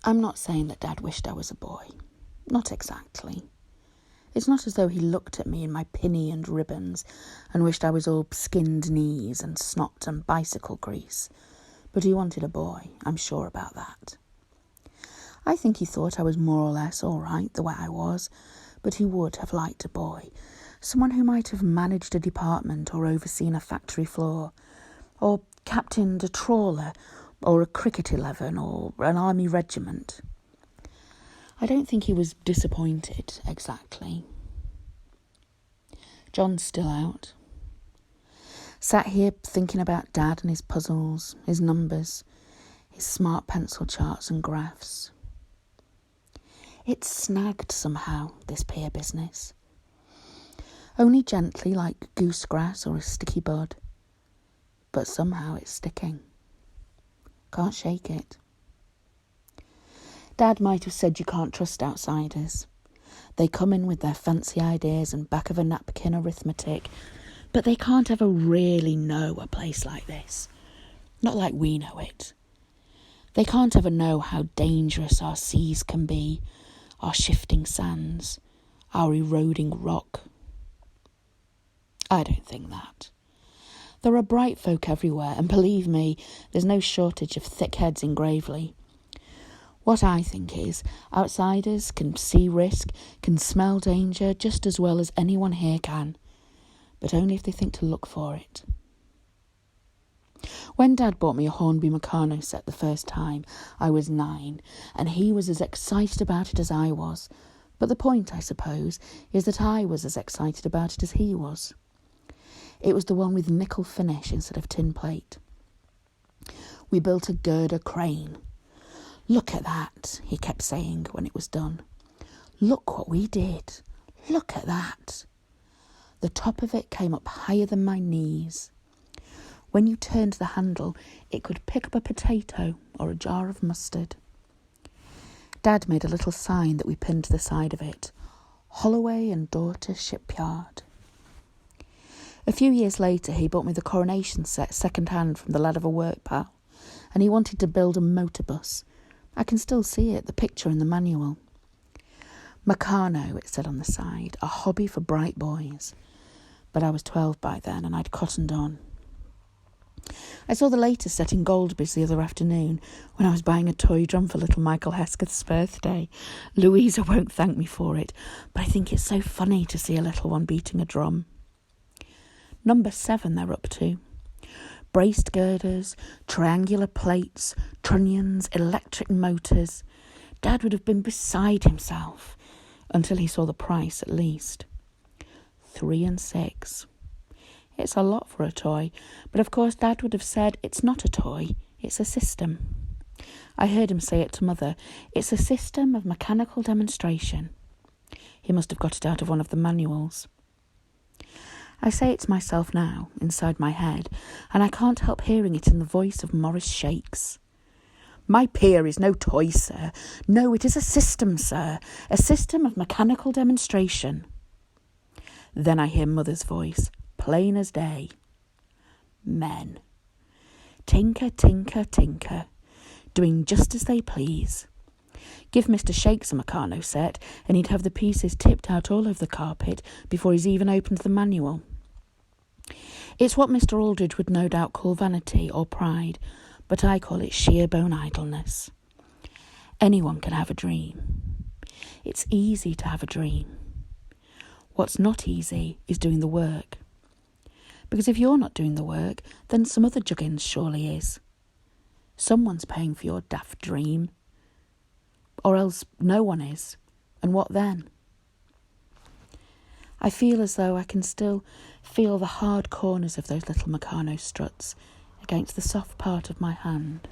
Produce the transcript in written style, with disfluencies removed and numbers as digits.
I'm not saying that Dad wished I was a boy. Not exactly. It's not as though he looked at me in my pinny and ribbons and wished I was all skinned knees and snot and bicycle grease. But he wanted a boy, I'm sure about that. I think he thought I was more or less all right the way I was, but he would have liked a boy, someone who might have managed a department or overseen a factory floor, or captained a trawler, or a cricket 11, or an army regiment. I don't think he was disappointed, exactly. John's still out. Sat here thinking about Dad and his puzzles, his numbers, his smart pencil charts and graphs. It's snagged somehow, this pier business. Only gently, like goosegrass or a sticky bud. But somehow it's sticking. Can't shake it. Dad might have said you can't trust outsiders. They come in with their fancy ideas and back of a napkin arithmetic, but they can't ever really know a place like this. Not like we know it. They can't ever know how dangerous our seas can be, our shifting sands, our eroding rock. I don't think that. There are bright folk everywhere, and believe me, there's no shortage of thick heads in Gravely. What I think is, outsiders can see risk, can smell danger just as well as anyone here can, but only if they think to look for it. When Dad bought me a Hornby Meccano set the first time, I was 9, and he was as excited about it as I was. But the point, I suppose, is that I was as excited about it as he was. It was the one with nickel finish instead of tin plate. We built a girder crane. "Look at that," he kept saying when it was done. "Look what we did. Look at that." The top of it came up higher than my knees. When you turned the handle, it could pick up a potato or a jar of mustard. Dad made a little sign that we pinned to the side of it. Holloway and Daughter Shipyard. A few years later, he bought me the Coronation set second-hand from the lad of a work pal, and he wanted to build a motor bus. I can still see it, the picture in the manual. Meccano, it said on the side, a hobby for bright boys. But I was 12 by then, and I'd cottoned on. I saw the latest set in Goldby's the other afternoon when I was buying a toy drum for little Michael Hesketh's birthday. Louisa won't thank me for it, but I think it's so funny to see a little one beating a drum. Number 7 they're up to. Braced girders, triangular plates, trunnions, electric motors. Dad would have been beside himself, until he saw the price at least. 3 and 6. It's a lot for a toy, but of course Dad would have said it's not a toy, it's a system. I heard him say it to Mother. It's a system of mechanical demonstration. He must have got it out of one of the manuals. I say it to myself now, inside my head, and I can't help hearing it in the voice of Maurice Shakes. "My pier is no toy, sir. No, it is a system, sir. A system of mechanical demonstration." Then I hear Mother's voice, plain as day. Men. Tinker, tinker, tinker, doing just as they please. Give Mr. Shakes a Meccano set, and he'd have the pieces tipped out all over the carpet before he's even opened the manual. It's what Mr. Aldridge would no doubt call vanity or pride, but I call it sheer bone idleness. Anyone can have a dream. It's easy to have a dream. What's not easy is doing the work. Because if you're not doing the work, then some other juggins surely is. Someone's paying for your daft dream. Or else no one is. And what then? I feel as though I can still feel the hard corners of those little Meccano struts against the soft part of my hand.